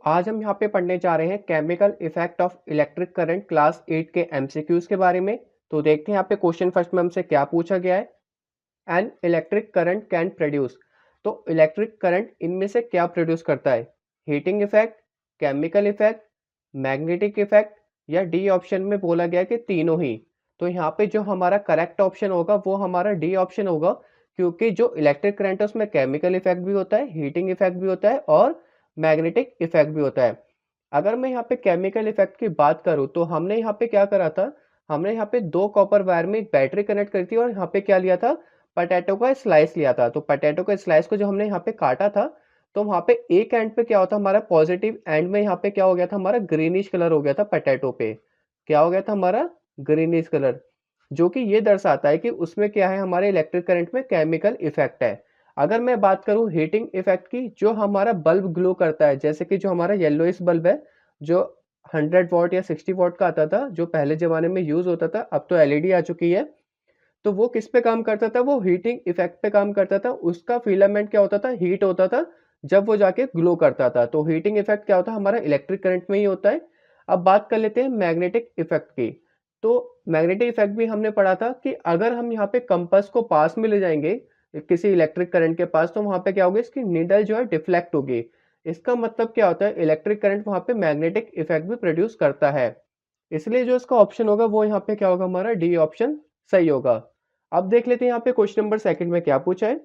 आज हम यहाँ पे पढ़ने जा रहे हैं chemical effect of electric current class 8 के एमसीक्यूज के बारे में। तो देखते हैं यहाँ पे क्वेश्चन फर्स्ट में हमसे क्या पूछा गया है। An electric current can produce. तो इलेक्ट्रिक करंट इनमें से क्या प्रोड्यूस करता है? Heating effect, chemical effect, magnetic effect, या डी ऑप्शन में बोला गया कि तीनों ही। तो यहाँ पे जो हमारा करेक्ट ऑप्शन होगा वो हमारा डी ऑप्शन होगा, क्योंकि जो इलेक्ट्रिक करंट है उसमें केमिकल इफेक्ट भी होता है, हीटिंग इफेक्ट भी होता है और मैग्नेटिक इफेक्ट भी होता है। अगर मैं यहाँ पे केमिकल इफेक्ट की बात करूँ तो हमने यहाँ पे क्या करा था, हमने यहाँ पे दो कॉपर वायर में एक बैटरी कनेक्ट करी थी और यहाँ पे क्या लिया था, पटेटो का स्लाइस लिया था। तो पटेटो का स्लाइस को जो हमने यहाँ पे काटा था, तो वहाँ पे एक एंड पे क्या होता हमारा पॉजिटिव एंड में यहाँ पे क्या हो गया था, हमारा ग्रीनिश कलर हो गया था। पटेटो पे क्या हो गया था, हमारा ग्रीनिश कलर, जो कि ये दर्शाता है कि उसमें क्या है, हमारे इलेक्ट्रिक करंट में केमिकल इफेक्ट है। अगर मैं बात करूं हीटिंग इफेक्ट की, जो हमारा बल्ब ग्लो करता है, जैसे कि जो हमारा येलोइश बल्ब है, जो 100 वॉट या 60 वॉट का आता था, जो पहले जमाने में यूज होता था, अब तो एलईडी आ चुकी है। तो वो किस पे काम करता था, वो हीटिंग इफेक्ट पे काम करता था। उसका फिलामेंट क्या होता था, हीट होता था, जब वो जाके ग्लो करता था। तो हीटिंग इफेक्ट क्या होता है, हमारा इलेक्ट्रिक करंट में ही होता है। अब बात कर लेते हैं मैग्नेटिक इफेक्ट की। तो मैग्नेटिक इफेक्ट भी हमने पढ़ा था कि अगर हम यहाँ पे कंपास को पास में ले जाएंगे किसी इलेक्ट्रिक करंट के पास, तो वहां पे क्या होगा, इसकी नीडल जो है डिफ्लेक्ट होगी। इसका मतलब क्या होता है, इलेक्ट्रिक करंट वहां पे मैग्नेटिक इफेक्ट भी प्रोड्यूस करता है। इसलिए जो इसका ऑप्शन होगा वो यहाँ पे क्या होगा, हमारा डी ऑप्शन सही होगा। अब देख लेते हैं यहाँ पे क्वेश्चन नंबर सेकंड में क्या पूछा है।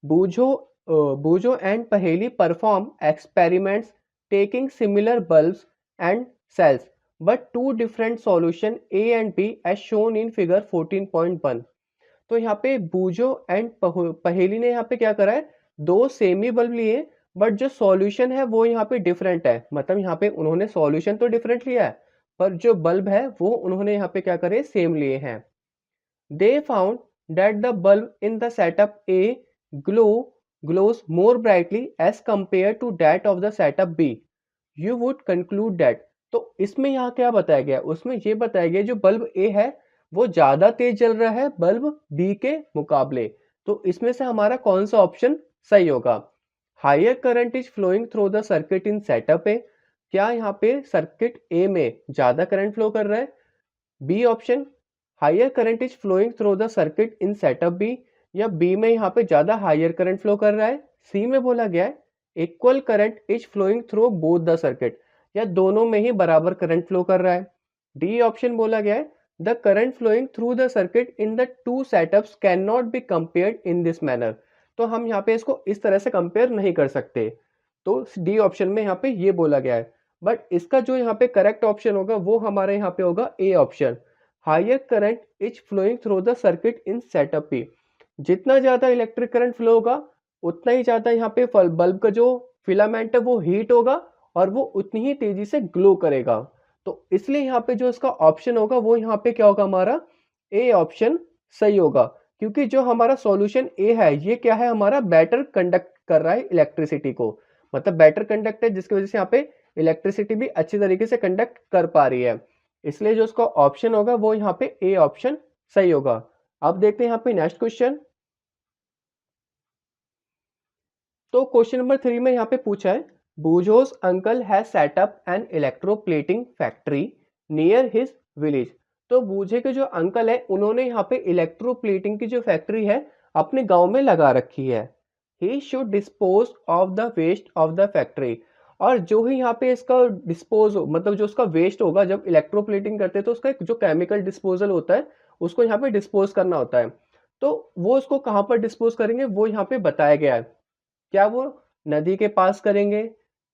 बूझो बूझो एंड पहेली perform experiments taking similar bulbs and cells but two different solution A and B as shown in figure 14.1। तो यहाँ पे बूझो एंड पहेली ने यहाँ पे क्या करा है, दो सेमी बल्ब लिए, बट जो सॉल्यूशन है वो यहाँ पे डिफरेंट है। मतलब यहाँ पे उन्होंने सॉल्यूशन तो डिफरेंट लिया है, पर जो बल्ब है वो उन्होंने यहाँ पे क्या करे, सेम लिए हैं। They found that the bulb in the setup A glows more brightly as compared to that of the setup B. You would conclude that। तो इसमें यहाँ क्या बताया गया, उसमें ये बताया गया जो बल्ब A है वो ज्यादा तेज जल रहा है बल्ब B के मुकाबले। तो इसमें से हमारा कौन सा ऑप्शन सही होगा? Higher current is flowing through the circuit in setup A. क्या यहाँ पे सर्किट ए में ज्यादा करंट फ्लो कर रहा है? B option, higher current is flowing through the circuit in setup B, या बी में यहाँ पे ज्यादा हायर करंट फ्लो कर रहा है। सी में बोला गया है equal current is flowing through both the circuit, या दोनों में ही बराबर करंट फ्लो कर रहा है। डी ऑप्शन बोला गया है the current flowing through the circuit in the two setups can not be compared in this manner. तो हम यहाँ पे इसको इस तरह से कंपेयर नहीं कर सकते। तो डी ऑप्शन में यहाँ पे ये बोला गया है, बट इसका जो यहाँ पे करेक्ट ऑप्शन होगा वो हमारे यहाँ पे होगा A option, higher current is flowing through the circuit in setup B. जितना ज्यादा इलेक्ट्रिक करंट फ्लो होगा उतना ही ज्यादा यहाँ पे बल्ब का जो फिलामेंट है वो हीट होगा और वो उतनी ही तेजी से ग्लो करेगा। तो इसलिए यहाँ पे जो इसका ऑप्शन होगा वो यहाँ पे क्या होगा, हमारा ए ऑप्शन सही होगा। क्योंकि जो हमारा सॉल्यूशन ए है ये क्या है, हमारा बेटर कंडक्ट कर रहा है इलेक्ट्रिसिटी को। मतलब बेटर कंडक्ट है जिसकी वजह से यहाँ पे इलेक्ट्रिसिटी भी अच्छी तरीके से कंडक्ट कर पा रही है। इसलिए जो उसका ऑप्शन होगा वो यहाँ पे ए ऑप्शन सही होगा। अब देखते हैं यहाँ पे नेक्स्ट क्वेश्चन। तो क्वेश्चन नंबर 3 में यहाँ पे पूछा है, Boojho's uncle has set up an electroplating factory near his village. तो बूझे के जो अंकल है उन्होंने यहाँ पे इलेक्ट्रोप्लेटिंग की जो फैक्ट्री है अपने गांव में लगा रखी है। He should dispose of the waste of the factory. और जो ही यहाँ पे इसका डिस्पोज हो, मतलब जो उसका वेस्ट होगा, जब इलेक्ट्रोप्लेटिंग करते हैं तो उसका एक जो केमिकल डिस्पोजल होता है उसको यहाँ पे डिस्पोज करना होता है। तो वो उसको कहाँ पर डिस्पोज करेंगे वो यहाँ पे बताया गया है। क्या वो नदी के पास करेंगे,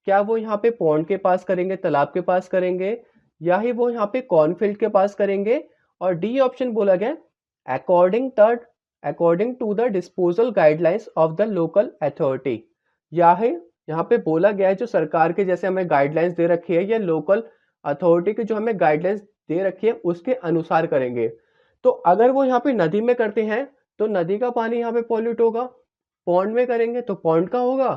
क्या वो यहाँ पे पॉन्ड के पास करेंगे, तालाब के पास करेंगे, या ही वो यहाँ पे कॉर्नफील्ड के पास करेंगे। और डी ऑप्शन बोला गया according third according to the disposal guidelines of the local authority. या है यहाँ पे बोला गया है जो सरकार के जैसे हमें गाइडलाइंस दे रखी है या लोकल अथॉरिटी की जो हमें गाइडलाइंस दे रखी है उसके अनुसार करेंगे। तो अगर वो यहाँ पे नदी में करते हैं तो नदी का पानी यहाँ पे पॉल्यूट होगा, पॉन्ड में करेंगे तो पॉन्ड का होगा,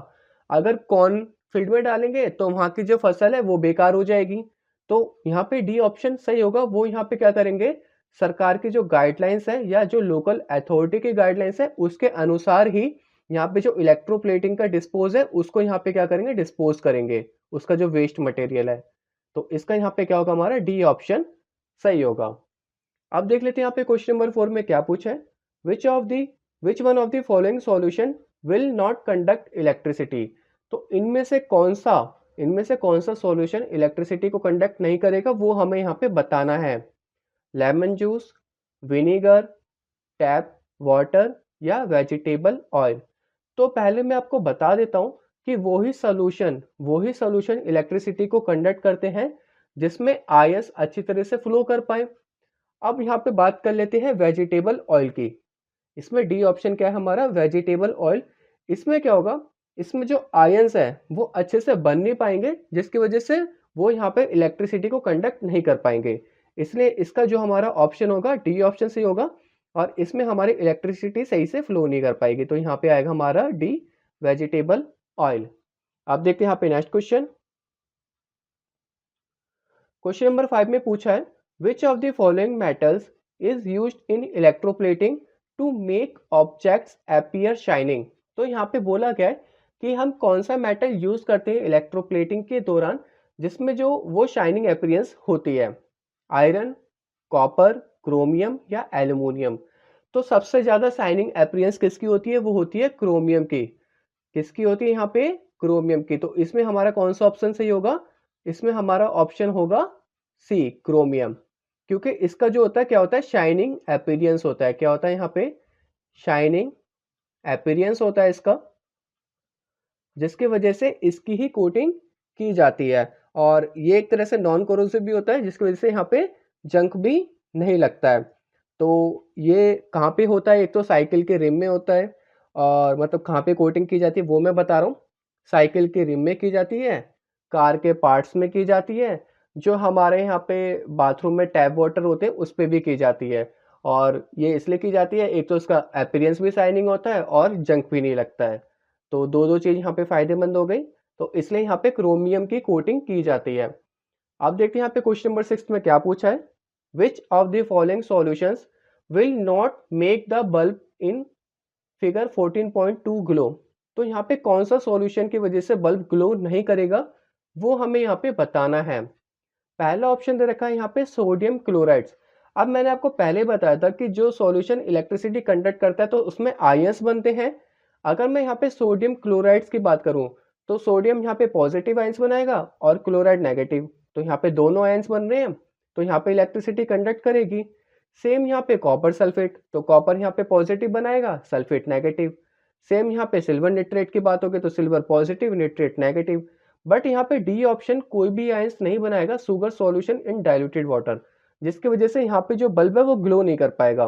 अगर कॉर्न फील्ड में डालेंगे तो वहां की जो फसल है वो बेकार हो जाएगी। तो यहाँ पे डी ऑप्शन सही होगा। वो यहाँ पे क्या करेंगे, सरकार की जो गाइडलाइंस है या जो लोकल अथॉरिटी की गाइडलाइंस है उसके अनुसार ही यहाँ पे जो इलेक्ट्रोप्लेटिंग का डिस्पोज है उसको यहाँ पे क्या करेंगे, डिस्पोज करेंगे, उसका जो वेस्ट मटेरियल है। तो इसका यहाँ पे क्या होगा, हमारा डी ऑप्शन सही होगा। अब देख लेते हैं यहाँ पे क्वेश्चन नंबर 4 में क्या पूछा है, which one of the following solution will not conduct electricity. तो इनमें से कौन सा सॉल्यूशन इलेक्ट्रिसिटी को कंडक्ट नहीं करेगा, वो हमें यहाँ पे बताना है। Lemon juice, vinegar, tap water या वेजिटेबल ऑयल। तो पहले मैं आपको बता देता हूँ कि वही सॉल्यूशन इलेक्ट्रिसिटी को कंडक्ट करते हैं जिसमें आयंस अच्छी तरह से फ्लो कर पाए। अब यहाँ पे बात कर लेते हैं वेजिटेबल ऑयल की। इसमें डी ऑप्शन क्या है हमारा, वेजिटेबल ऑयल। इसमें क्या होगा, इसमें जो आयंस है वो अच्छे से बन नहीं पाएंगे, जिसकी वजह से वो यहाँ पे इलेक्ट्रिसिटी को कंडक्ट नहीं कर पाएंगे। इसलिए इसका जो हमारा ऑप्शन होगा, डी ऑप्शन सही होगा, और इसमें हमारी इलेक्ट्रिसिटी सही से फ्लो नहीं कर पाएगी। तो यहाँ पे आएगा हमारा डी, वेजिटेबल ऑयल। अब देखते हैं यहाँ पे नेक्स्ट क्वेश्चन। क्वेश्चन नंबर 5 में पूछा है, which of the following metals is used in electroplating to make objects appear shining. तो यहाँ पे बोला गया है कि हम कौन सा मेटल यूज करते हैं इलेक्ट्रोप्लेटिंग के दौरान जिसमें जो वो शाइनिंग अपीयरेंस होती है। आयरन, कॉपर, क्रोमियम या एल्यूमिनियम। तो सबसे ज्यादा शाइनिंग अपीयरेंस किसकी होती है, वो होती है क्रोमियम की। किसकी होती है यहाँ पे, क्रोमियम की। तो इसमें हमारा कौन सा ऑप्शन सही होगा, इसमें हमारा ऑप्शन होगा सी, क्रोमियम। क्योंकि इसका जो होता है क्या होता है, शाइनिंग अपीयरेंस होता है। क्या होता है यहाँ पे, शाइनिंग अपीयरेंस होता है इसका, जिसकी वजह से इसकी ही कोटिंग की जाती है। और ये एक तरह से नॉन कोरोसिव भी होता है, जिसकी वजह से यहाँ पे जंक भी नहीं लगता है। तो ये कहाँ पे होता है, एक तो साइकिल के रिम में होता है, और मतलब कहाँ पे कोटिंग की जाती है वो मैं बता रहा हूँ। साइकिल के रिम में की जाती है, कार के पार्ट्स में की जाती है, जो हमारे यहाँ पे बाथरूम में टैप वाटर होते हैं उस पर भी की जाती है। और ये इसलिए की जाती है, एक तो इसका अपीयरेंस भी शाइनिंग होता है और जंक भी नहीं लगता है। तो दो दो चीज यहाँ पे फायदेमंद हो गई, तो इसलिए यहाँ पे क्रोमियम की कोटिंग की जाती है। अब देखते हैं यहाँ पे क्वेश्चन नंबर 6 में क्या पूछा है, which of the following solutions will not make the bulb in figure 14.2 glow. तो यहाँ पे कौन सा सॉल्यूशन की वजह से बल्ब ग्लो नहीं करेगा, वो हमें यहाँ पे बताना है। पहला ऑप्शन दे रखा है यहाँ पे सोडियम क्लोराइड्स। अब मैंने आपको पहले बताया था कि जो सॉल्यूशन इलेक्ट्रिसिटी कंडक्ट करता है तो उसमें आयंस बनते हैं। अगर मैं यहाँ पे सोडियम क्लोराइड्स की बात करूँ तो सोडियम यहाँ पे पॉजिटिव आयंस बनाएगा और क्लोराइड नेगेटिव। तो यहाँ पे दोनों आयंस बन रहे हैं, तो यहाँ पे इलेक्ट्रिसिटी कंडक्ट करेगी। सेम यहाँ पे कॉपर सल्फेट, तो कॉपर यहाँ पे पॉजिटिव बनाएगा, सल्फेट नेगेटिव। सेम यहाँ पे सिल्वर निट्रेट की बात होगी तो सिल्वर पॉजिटिव, निट्रेट नेगेटिव। बट यहाँ पे डी ऑप्शन कोई भी आयंस नहीं बनाएगा, sugar solution in diluted water, जिसकी वजह से यहाँ पे जो बल्ब है वो ग्लो नहीं कर पाएगा,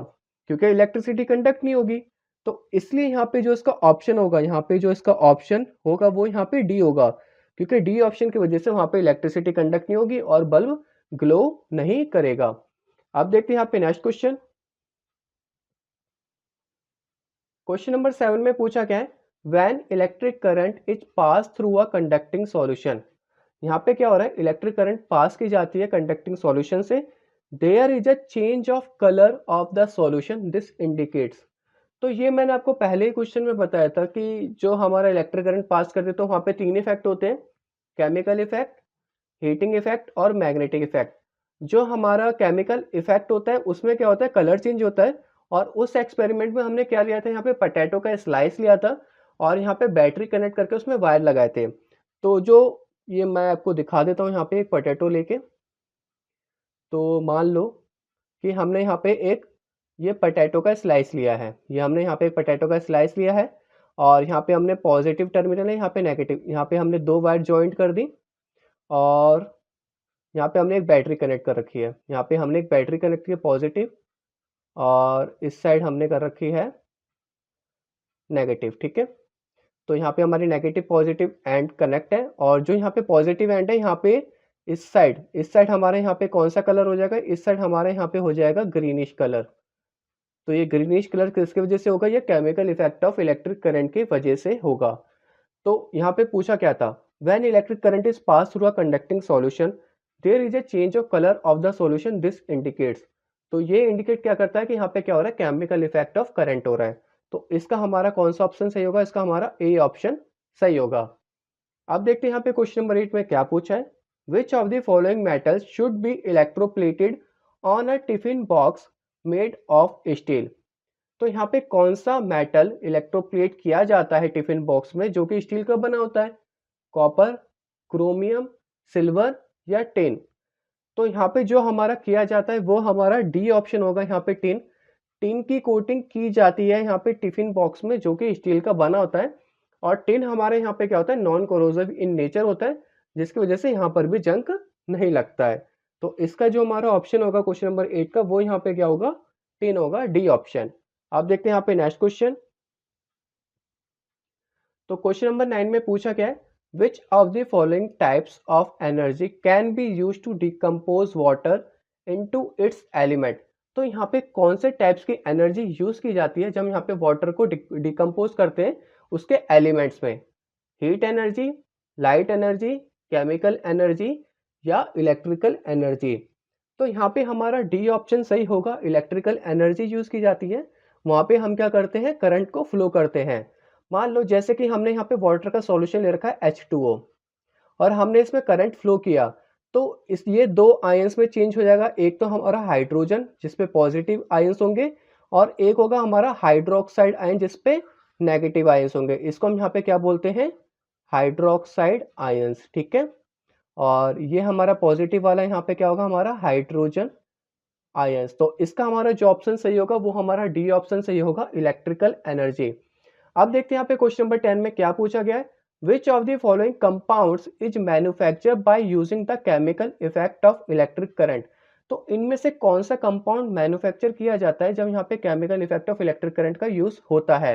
क्योंकि इलेक्ट्रिसिटी कंडक्ट नहीं होगी। तो इसलिए यहाँ पे जो इसका ऑप्शन होगा, यहाँ पे जो इसका ऑप्शन होगा वो यहाँ पे डी होगा, क्योंकि डी ऑप्शन की वजह से वहां पे इलेक्ट्रिसिटी कंडक्ट नहीं होगी और बल्ब ग्लो नहीं करेगा। अब देखते हैं यहाँ पे नेक्स्ट क्वेश्चन। क्वेश्चन नंबर 7 में पूछा क्या है, when electric current is pass through a conducting solution. यहाँ पे क्या हो रहा है, इलेक्ट्रिक करंट पास की जाती है कंडक्टिंग सॉल्यूशन से। There is a change of colour of the solution, this indicates. तो ये मैंने आपको पहले ही क्वेश्चन में बताया था कि जो हमारा इलेक्ट्रिक करंट पास करते तो वहाँ पे 3 इफेक्ट होते हैं, केमिकल इफेक्ट, हीटिंग इफेक्ट और मैग्नेटिक इफेक्ट। जो हमारा केमिकल इफेक्ट होता है उसमें क्या होता है, कलर चेंज होता है। और उस एक्सपेरिमेंट में हमने क्या लिया था, यहाँ पे पोटैटो का स्लाइस लिया था और यहाँ पे बैटरी कनेक्ट करके उसमें वायर लगाए थे। तो जो ये मैं आपको दिखा देता हूँ यहाँ पे एक पोटैटो लेके। तो मान लो कि हमने यहाँ पे एक ये पोटैटो का स्लाइस लिया है, ये हमने यहाँ पे एक पोटैटो का स्लाइस लिया है, और यहाँ पे हमने पॉजिटिव टर्मिनल है, यहाँ पे नेगेटिव, यहाँ पे हमने 2 वायर जॉइंट कर दी, और यहाँ पे हमने एक बैटरी कनेक्ट कर रखी है। यहाँ पे हमने एक बैटरी कनेक्ट की पॉजिटिव, और इस साइड हमने कर रखी है नेगेटिव। ठीक है, तो यहाँ पे हमारी नेगेटिव पॉजिटिव एंड कनेक्ट है, और जो यहाँ पे पॉजिटिव एंड है यहाँ पे इस साइड हमारे यहाँ पे कौन सा कलर हो जाएगा, इस साइड हमारे यहाँ पे हो जाएगा ग्रीनिश कलर। तो ये ग्रीनिश कलर किसकी वजह से होगा, ये chemical effect of electric current की वजह से होगा। तो यहाँ पे पूछा क्या था, when electric current is pass through a conducting solution there is a change of colour of the solution, this indicates. तो ये इंडिकेट क्या करता है कि यहाँ पे क्या हो रहा है, केमिकल इफेक्ट ऑफ करंट हो रहा है। तो इसका हमारा कौन सा ऑप्शन सही होगा? इसका हमारा ए ऑप्शन सही होगा। अब देखते हैं यहाँ पे क्वेश्चन नंबर 8 में क्या पूछा है। Which of the following metals should be electroplated on a tiffin box made of steel? तो यहाँ पे कौन सा मेटल इलेक्ट्रोप्लेट किया जाता है टिफिन बॉक्स में जो कि स्टील का बना होता है? कॉपर, क्रोमियम, सिल्वर या टिन? तो यहाँ पे जो हमारा किया जाता है वो हमारा डी ऑप्शन होगा। यहाँ पे टिन टिन की कोटिंग की जाती है यहाँ पे टिफिन बॉक्स में जो कि स्टील का बना होता है। और टिन हमारे यहाँ पे क्या होता है? नॉन कोरोसिव इन नेचर होता है, जिसकी वजह से यहाँ पर भी जंग नहीं लगता है। तो इसका जो हमारा ऑप्शन होगा क्वेश्चन नंबर 8 का, वो यहाँ पे क्या होगा? टिन होगा, डी ऑप्शन। अब देखते हैं यहाँ पे नेक्स्ट क्वेश्चन। तो क्वेश्चन नंबर 9 में पूछा गया है which of the following types of energy can be use to decompose water into its element? तो यहाँ पे कौन से टाइप्स की एनर्जी यूज की जाती है जब यहाँ पे वाटर को डिकम्पोज करते हैं उसके एलिमेंट्स में? Heat energy, light energy, chemical energy या इलेक्ट्रिकल एनर्जी? तो यहाँ पे हमारा डी ऑप्शन सही होगा, इलेक्ट्रिकल एनर्जी यूज की जाती है। वहां पे हम क्या करते हैं? करंट को फ्लो करते हैं। मान लो जैसे कि हमने यहाँ पे वाटर का सॉल्यूशन ले रखा है H2O और हमने इसमें करंट फ्लो किया, तो इस ये दो आयंस में चेंज हो जाएगा। एक तो हमारा हाइड्रोजन जिसपे पॉजिटिव आयंस होंगे और एक होगा हमारा हाइड्रोक्साइड आयन जिसपे नेगेटिव आयंस होंगे। इसको हम यहाँ पे क्या बोलते हैं? हाइड्रोक्साइड आयंस, ठीक है। और ये हमारा पॉजिटिव वाला यहाँ पे क्या होगा? हमारा हाइड्रोजन आयंस। तो इसका हमारा जो ऑप्शन सही होगा वो हमारा डी ऑप्शन सही होगा, इलेक्ट्रिकल एनर्जी। अब देखते हैं यहाँ पे क्वेश्चन नंबर 10 में क्या पूछा गया है। Which of the following compounds is manufacture by using the chemical effect of electric current? तो इनमें से कौन सा कंपाउंड मैन्युफैक्चर किया जाता है जब यहाँ पे chemical effect of electric current का यूज होता है?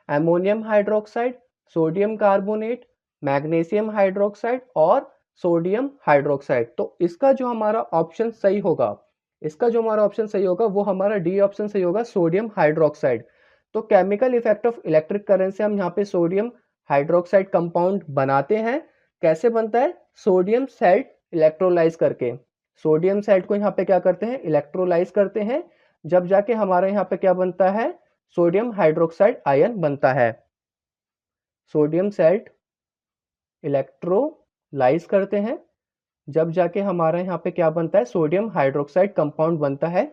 Ammonium hydroxide, sodium carbonate, magnesium hydroxide और सोडियम हाइड्रोक्साइड? तो इसका जो हमारा ऑप्शन सही होगा, इसका जो हमारा ऑप्शन सही होगा वो हमारा डी ऑप्शन सही होगा, सोडियम हाइड्रोक्साइड। तो chemical effect of electric current से हम यहाँ पे सोडियम हाइड्रोक्साइड कंपाउंड बनाते हैं। कैसे बनता है? सोडियम सैल्ट इलेक्ट्रोलाइज करके। सोडियम सैल्ट को यहाँ पे क्या करते हैं? इलेक्ट्रोलाइज करते हैं, जब जाके हमारे यहाँ पे क्या बनता है? सोडियम हाइड्रोक्साइड आयन बनता है। सोडियम सैल्ट इलेक्ट्रोलाइज करते हैं, जब जाके हमारा यहाँ पे क्या बनता है? सोडियम हाइड्रोक्साइड कंपाउंड बनता है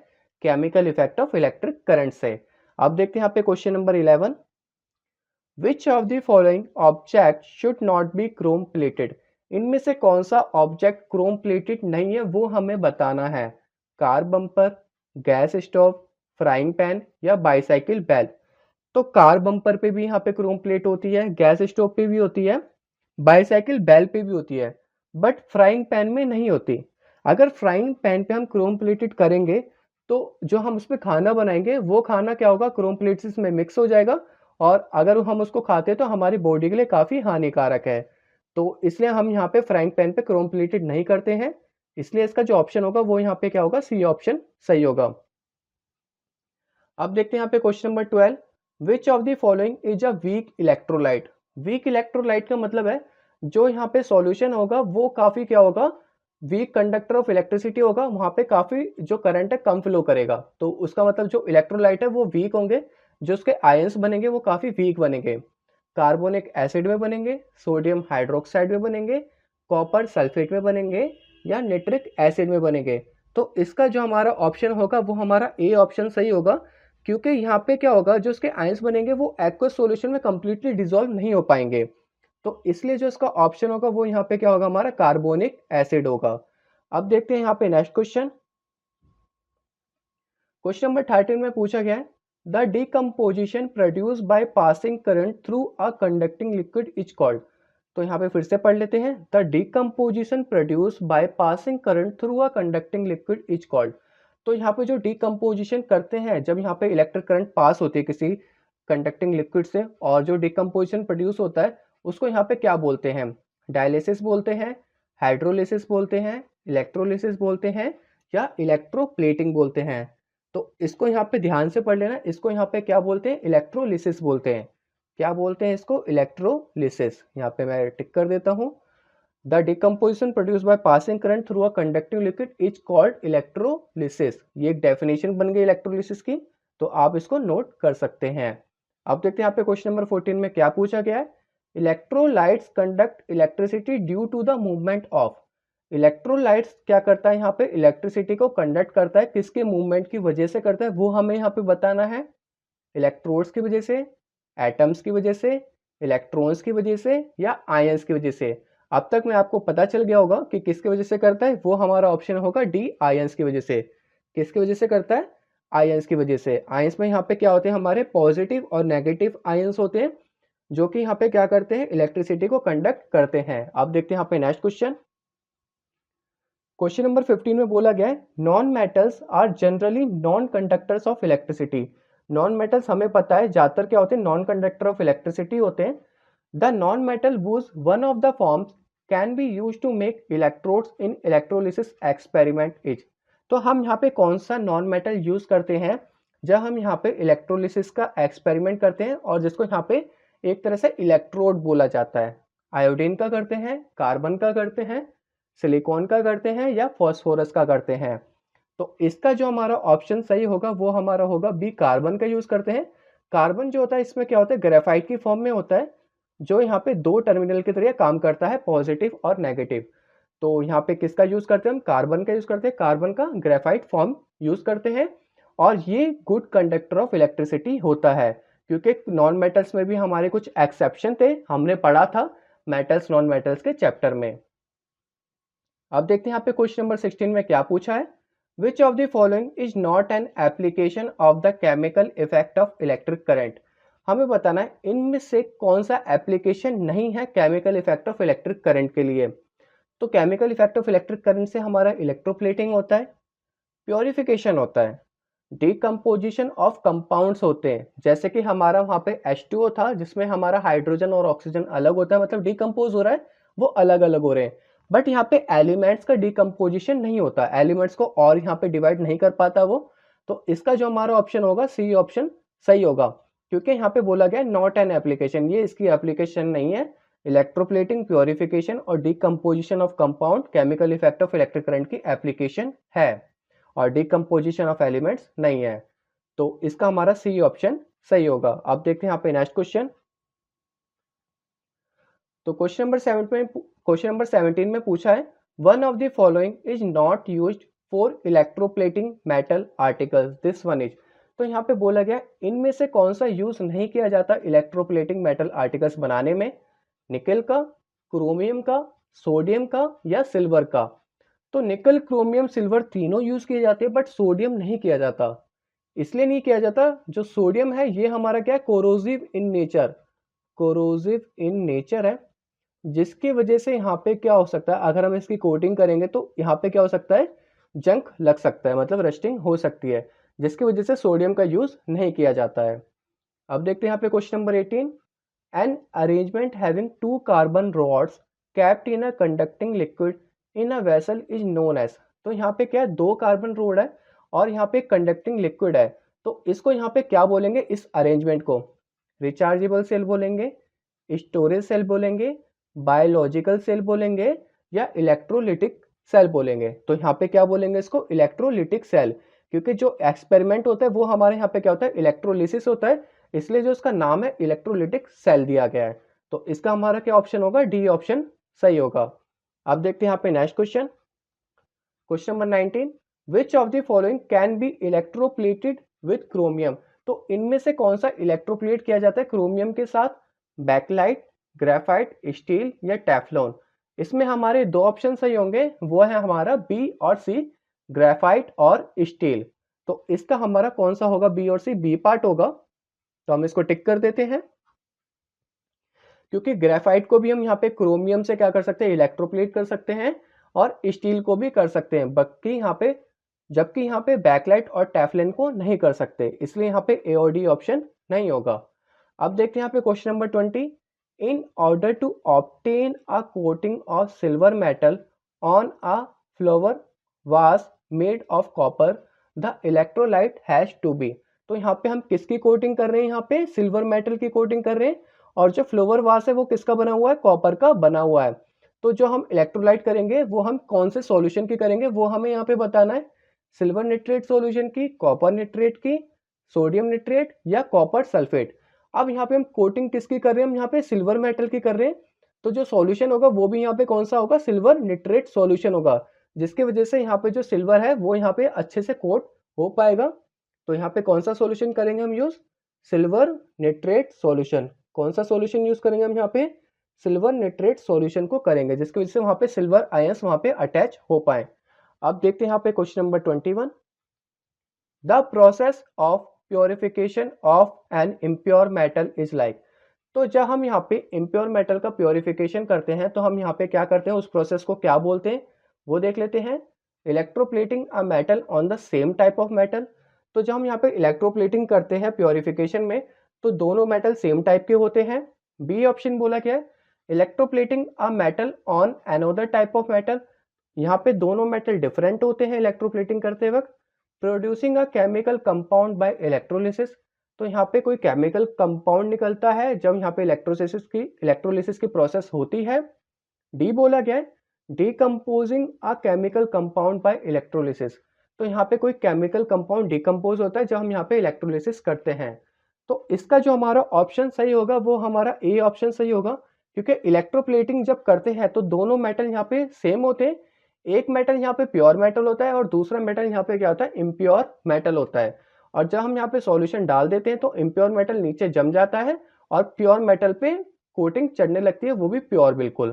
chemical effect of electric current से। अब देखते हैं यहाँ पे question number 11। Which of the following object should not be Chrome plated? इनमें से कौन सा ऑब्जेक्ट क्रोम प्लेटेड नहीं है वो हमें बताना है। Car bumper, gas stove, frying pan या बाईसाइकिल बेल? तो कार बम्पर पे भी यहाँ पे क्रोम प्लेट होती है, गैस स्टोव पे भी होती है, बाईसाइकिल बेल पे भी होती है, बट फ्राइंग पैन में नहीं होती। अगर फ्राइंग पैन पे हम क्रोम प्लेटेड करेंगे तो जो हम उसमें खाना बनाएंगे वो खाना क्या होगा? क्रोम प्लेट्स में मिक्स हो जाएगा और अगर हम उसको खाते हैं तो हमारी बॉडी के लिए काफ़ी हानिकारक है। तो इसलिए हम यहाँ पे फ्राइंग पैन पे क्रोम प्लेटेड नहीं करते हैं। इसलिए इसका जो ऑप्शन होगा वो यहाँ पे क्या होगा? सी ऑप्शन सही होगा। अब देखते हैं यहाँ पे question number 12। Which of the following is a weak electrolyte? Weak electrolyte का मतलब है जो यहाँ पे सॉल्यूशन होगा वो काफी क्या होगा? वीक कंडक्टर ऑफ इलेक्ट्रिसिटी होगा, वहां पे काफी जो करंट है कम फ्लो करेगा। तो उसका मतलब जो इलेक्ट्रोलाइट है वो वीक होंगे, जो उसके आयंस बनेंगे वो काफी वीक बनेंगे। कार्बोनिक एसिड में बनेंगे, सोडियम हाइड्रोक्साइड में बनेंगे, कॉपर सल्फेट में बनेंगे या नाइट्रिक एसिड में बनेंगे? तो इसका जो हमारा ऑप्शन होगा वो हमारा ए ऑप्शन सही होगा, क्योंकि यहाँ पे क्या होगा? जो उसके आयंस बनेंगे वो एक्वस सॉल्यूशन में कंप्लीटली डिसॉल्व नहीं हो पाएंगे। तो इसलिए जो इसका ऑप्शन होगा वो यहाँ पे क्या होगा? हमारा कार्बोनिक एसिड होगा। अब देखते हैं यहाँ पे नेक्स्ट क्वेश्चन। क्वेश्चन नंबर 13 में पूछा गया है the decomposition produce by passing current through a conducting liquid is called? तो यहाँ पे फिर से पढ़ लेते हैं। The decomposition produce by passing current through a conducting liquid is called. तो यहाँ पे जो डिकम्पोजिशन करते हैं जब यहाँ पे इलेक्ट्रिक करंट पास होती है किसी कंडक्टिंग लिक्विड से और जो डिकम्पोजिशन प्रोड्यूस होता है उसको यहाँ पे क्या बोलते हैं? डायलिसिस बोलते हैं, हाइड्रोलिसिस बोलते हैं, इलेक्ट्रोलिसिस बोलते हैं या इलेक्ट्रोप्लेटिंग बोलते हैं? तो इसको यहाँ पे ध्यान से पढ़ लेना। इसको यहाँ पे क्या बोलते हैं? इलेक्ट्रोलिसिस बोलते हैं। क्या बोलते हैं इसको? इलेक्ट्रोलिसिस। यहाँ पे मैं टिक कर देता हूँ। The decomposition produce by passing current through a conducting liquid is called electrolysis. ये एक डेफिनेशन बन गई इलेक्ट्रोलिसिस की, तो आप इसको नोट कर सकते हैं। अब देखते हैं यहाँ पे क्वेश्चन नंबर 14 में क्या पूछा गया है। Electrolytes conduct electricity due to the movement of. Electrolytes क्या करता है, यहाँ पे इलेक्ट्रिसिटी को कंडक्ट करता है, किसके मूवमेंट की वजह से करता है वो हमें यहाँ पे बताना है। इलेक्ट्रोड्स की वजह से, एटम्स की वजह से, इलेक्ट्रॉन्स की वजह से या आयंस की वजह से। अब तक में आपको पता चल गया होगा कि किसकी वजह से करता है, वो हमारा ऑप्शन होगा डी, आयंस की वजह से। किसकी वजह से करता है, आयंस की वजह से। आयंस में यहाँ पे क्या होते हैं, हमारे पॉजिटिव और नेगेटिव आयंस होते हैं, जो कि यहाँ पे क्या करते हैं, इलेक्ट्रिसिटी को कंडक्ट करते हैं। अब देखते हैं यहाँ पे नेक्स्ट क्वेश्चन। क्वेश्चन नंबर 15 में बोला गया है non metals are generally non conductors of electricity. Non metals हमें पता है ज्यादातर क्या होते हैं, नॉन कंडक्टर ऑफ इलेक्ट्रिसिटी होते हैं। The non metal whose one of the forms can be use to make electrodes in electrolysis experiment is. तो हम यहाँ पे कौन सा नॉन मेटल यूज करते हैं जब हम यहाँ पे इलेक्ट्रोलिसिस का एक्सपेरिमेंट करते हैं, और जिसको यहाँ पे एक तरह से इलेक्ट्रोड बोला जाता है। आयोडीन का करते हैं, कार्बन का करते हैं, सिलिकॉन का करते हैं या फॉस्फोरस का करते हैं। तो इसका जो हमारा ऑप्शन सही होगा वो हमारा होगा बी, कार्बन का यूज करते हैं। कार्बन जो होता है इसमें क्या होता है, ग्रेफाइट की फॉर्म में होता है, जो यहाँ पे दो टर्मिनल की तरह काम करता है, पॉजिटिव और नेगेटिव। तो यहाँ पे किसका यूज करते हैं, हम कार्बन का यूज करते हैं, कार्बन का ग्रेफाइट फॉर्म यूज करते हैं। और ये गुड कंडक्टर ऑफ इलेक्ट्रिसिटी होता है, क्योंकि नॉन मेटल्स में भी हमारे कुछ एक्सेप्शन थे, हमने पढ़ा था मेटल्स नॉन मेटल्स के चैप्टर में। अब देखते हैं यहाँ पे क्वेश्चन नंबर 16 में क्या पूछा है। Which of the following is not an application of the chemical effect of electric current. हमें बताना है इनमें से कौन सा एप्लीकेशन नहीं है chemical effect of electric current के लिए। तो chemical effect of electric current से हमारा इलेक्ट्रोप्लेटिंग होता है, प्योरिफिकेशन होता है, डिकम्पोजिशन ऑफ कंपाउंड्स होते हैं, जैसे कि हमारा वहाँ पे H2O था जिसमें हमारा हाइड्रोजन और ऑक्सीजन अलग होता है, मतलब डिकम्पोज हो रहा है, वो अलग अलग हो रहे हैं। बट यहाँ पे एलिमेंट्स का डिकम्पोजिशन नहीं होता, एलिमेंट्स को और यहाँ पे डिवाइड नहीं कर पाता वो। तो इसका जो हमारा ऑप्शन होगा सी ऑप्शन सही होगा, क्योंकि यहाँ पे बोला गया नॉट एन एप्लीकेशन, ये इसकी एप्लीकेशन नहीं है। इलेक्ट्रोप्लेटिंग, प्योरिफिकेशन और decomposition of compound chemical effect of electric current की एप्लीकेशन है, और डिकम्पोजिशन ऑफ एलिमेंट्स नहीं है। तो इसका हमारा सी ऑप्शन सही होगा। अब देखते हैं यहाँ पे नेक्स्ट क्वेश्चन। तो क्वेश्चन नंबर 17 में पूछा है one of the following is not used for electroplating metal articles, this one is. तो यहाँ पे बोला गया इनमें से कौन सा यूज नहीं किया जाता इलेक्ट्रोप्लेटिंग मेटल आर्टिकल्स बनाने में। निकल का, क्रोमियम का, सोडियम का या सिल्वर का। तो निकल, क्रोमियम, सिल्वर तीनों यूज किए जाते हैं, बट सोडियम नहीं किया जाता। इसलिए नहीं किया जाता, जो सोडियम है ये हमारा क्या है, corrosive in nature, corrosive in nature है, जिसकी वजह से यहाँ पे क्या हो सकता है, अगर हम इसकी कोटिंग करेंगे तो यहाँ पे क्या हो सकता है, जंक लग सकता है, मतलब रस्टिंग हो सकती है, जिसकी वजह से सोडियम का यूज नहीं किया जाता है। अब देखते हैं यहाँ पे question number 18। An arrangement having two carbon rods capped in a conducting liquid in a vessel is known as. तो यहाँ पे क्या है, दो कार्बन रोड है और यहाँ पे कंडक्टिंग लिक्विड है, तो इसको यहाँ पे क्या बोलेंगे, इस अरेंजमेंट को रिचार्जेबल सेल बोलेंगे, स्टोरेज सेल बोलेंगे, बायोलॉजिकल सेल बोलेंगे या इलेक्ट्रोलिटिक सेल बोलेंगे। तो यहाँ पे क्या बोलेंगे, इसको इलेक्ट्रोलिटिक सेल, क्योंकि जो एक्सपेरिमेंट होता है वो हमारे यहाँ पे क्या होता है, इलेक्ट्रोलिसिस होता है, इसलिए जो इसका नाम है इलेक्ट्रोलिटिक सेल दिया गया है। तो इसका हमारा क्या ऑप्शन होगा, डी ऑप्शन सही होगा। अब देखते हैं यहाँ पे next question. Question number 19। Which of the following can be electroplated with chromium. तो इनमें से कौन सा इलेक्ट्रोप्लेट किया जाता है क्रोमियम के साथ, बैकलाइट, ग्रेफाइट, स्टील या टेफ्लॉन। इसमें हमारे दो ऑप्शन सही होंगे, वो है हमारा बी और सी, ग्रेफाइट और स्टील। तो इसका हमारा कौन सा होगा, बी और सी, बी पार्ट होगा। तो हम इसको टिक कर देते हैं, क्योंकि ग्रेफाइट को भी हम यहाँ पे क्रोमियम से क्या कर सकते हैं, इलेक्ट्रोप्लेट कर सकते हैं, और स्टील को भी कर सकते हैं, जबकि यहाँ पे बैकलाइट और टेफ्लॉन को नहीं कर सकते, इसलिए यहाँ पे ए और डी ऑप्शन नहीं होगा। अब देखते हैं यहाँ पे question number 20। In order to obtain a coating of silver metal on a flower vase made of copper, the electrolyte has to be. तो यहाँ पे हम किसकी कोटिंग कर रहे हैं, यहाँ पे सिल्वर मेटल की कोटिंग कर रहे हैं, और जो फ्लावर वास है वो किसका बना हुआ है, कॉपर का बना हुआ है। तो जो हम इलेक्ट्रोलाइट करेंगे वो हम कौन से सॉल्यूशन की करेंगे, वो हमें यहाँ पे बताना है, सिल्वर निट्रेट सॉल्यूशन की, कॉपर निट्रेट की, सोडियम निट्रेट या कॉपर सल्फेट। अब यहाँ पे हम कोटिंग किसकी कर रहे हैं, हम यहाँ पे सिल्वर मेटल की कर रहे हैं, तो जो सॉल्यूशन होगा वो भी यहाँ पे कौन सा होगा, सिल्वर निट्रेट सॉल्यूशन होगा, जिसकी वजह से यहाँ पे जो सिल्वर है वो यहाँ पे अच्छे से कोट हो पाएगा। तो यहाँ पे कौन सा सॉल्यूशन करेंगे हम यूज, सिल्वर निट्रेट सॉल्यूशन। कौन सा सॉल्यूशन यूज करेंगे हम यहाँ पे, सिल्वर निट्रेट सॉल्यूशन को करेंगे, जिसकी वजह से वहां पे सिल्वर आयंस वहां पे अटैच हो पाए। अब देखते हैं यहाँ पे question number 21, the process of purification of an impure metal is like. तो जब हम यहाँ पे इम्प्योर मेटल का प्योरिफिकेशन करते हैं तो हम यहाँ पे क्या करते हैं, उस प्रोसेस को क्या बोलते हैं वो देख लेते हैं। Electroplating a metal on the same type of metal. तो जब हम यहाँ पे इलेक्ट्रोप्लेटिंग करते हैं प्योरिफिकेशन में, तो दोनों मेटल सेम टाइप के होते हैं। बी ऑप्शन बोला क्या है, electroplating a metal on another type of metal. यहाँ पे दोनों मेटल डिफरेंट होते हैं इलेक्ट्रोप्लेटिंग करते वक्त। Producing a chemical compound bye electrolysis. तो यहाँ पे कोई केमिकल कंपाउंड निकलता है जब यहाँ पे इलेक्ट्रोलिसिस की प्रोसेस होती है। डी बोला गया है, decomposing a chemical compound bye electrolysis. तो यहाँ पे कोई केमिकल कंपाउंड डिकम्पोज होता है जब हम यहाँ पे इलेक्ट्रोलिसिस करते हैं। तो इसका जो हमारा ऑप्शन सही होगा वो हमारा ए ऑप्शन सही होगा, क्योंकि इलेक्ट्रोप्लेटिंग जब करते हैं तो दोनों मेटल यहाँ पे सेम होते हैं। एक मेटल यहाँ पे प्योर मेटल होता है और दूसरा मेटल यहाँ पे क्या होता है, इम्प्योर मेटल होता है। और जब हम यहाँ पे सॉल्यूशन डाल देते हैं तो इम्प्योर मेटल नीचे जम जाता है और प्योर मेटल पे कोटिंग चढ़ने लगती है, वो भी प्योर बिल्कुल।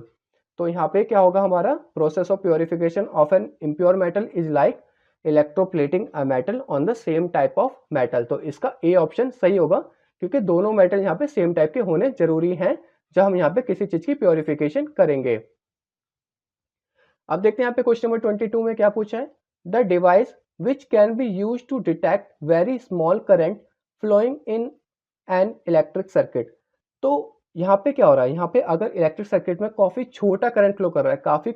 तो यहाँ पे क्या होगा, हमारा process of purification of an impure metal is like electroplating a metal on the same type of metal. तो इसका ए ऑप्शन सही होगा, क्योंकि दोनों मेटल यहाँ पे सेम टाइप के होने जरूरी हैं जब हम यहाँ पे किसी चीज की प्योरिफिकेशन करेंगे। अब देखते हैं यहाँ पे क्वेश्चन नंबर 22 में क्या पूछा है, the device which can be use to detect very small current flowing in an electric circuit. तो यहाँ पे क्या हो रहा है, यहाँ पे अगर इलेक्ट्रिक सर्किट में काफी छोटा करंट फ्लो कर रहा है, काफी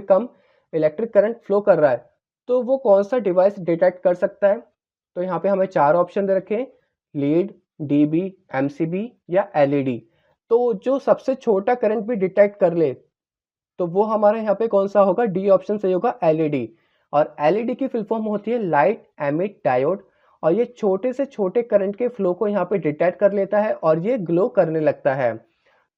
कम इलेक्ट्रिक करंट फ्लो कर रहा है, तो वो कौन सा डिवाइस डिटेक्ट कर सकता है। तो यहाँ पे हमें चार ऑप्शन दे रखे हैं, लीड, डीबी, एमसीबी या एलईडी। तो जो सबसे छोटा करंट भी डिटेक्ट कर ले तो वो हमारा यहाँ पे कौन सा होगा, डी ऑप्शन सही होगा, एलईडी। और एलईडी की फुल फॉर्म होती है लाइट एमिट डायोड, और ये छोटे से छोटे करंट के फ्लो को यहाँ पे डिटेक्ट कर लेता है और ये ग्लो करने लगता है।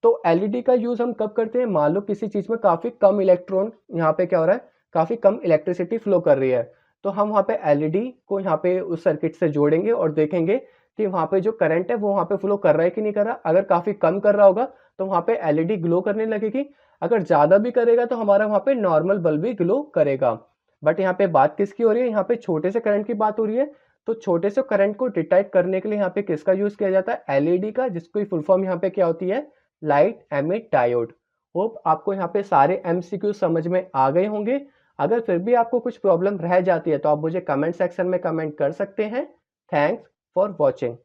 तो एलईडी का यूज हम कब करते हैं, मान लो किसी चीज में काफी कम इलेक्ट्रॉन, यहाँ पे क्या हो रहा है, काफी कम इलेक्ट्रिसिटी फ्लो कर रही है, तो हम वहाँ पे एलईडी को यहाँ पे उस सर्किट से जोड़ेंगे और देखेंगे कि वहाँ पे जो करंट है वो वहाँ पे फ्लो कर रहा है कि नहीं कर रहा। अगर काफी कम कर रहा होगा तो वहाँ पे एलईडी ग्लो करने लगेगी, अगर ज्यादा भी करेगा तो हमारा वहाँ पे नॉर्मल बल्ब भी ग्लो करेगा। बट यहाँ पे बात किसकी हो रही है, यहाँ पे छोटे से करंट की बात हो रही है। तो छोटे से करंट को डिटेक्ट करने के लिए यहाँ पे किसका यूज किया जाता है, एलईडी का, जिसकी फुल फॉर्म यहाँ पे क्या होती है, लाइट एमिट डायोड। होप आपको यहाँ पे सारे एमसीक्यू समझ में आ गए होंगे। अगर फिर भी आपको कुछ प्रॉब्लम रह जाती है तो आप मुझे कमेंट सेक्शन में कमेंट कर सकते हैं। Thanks for watching.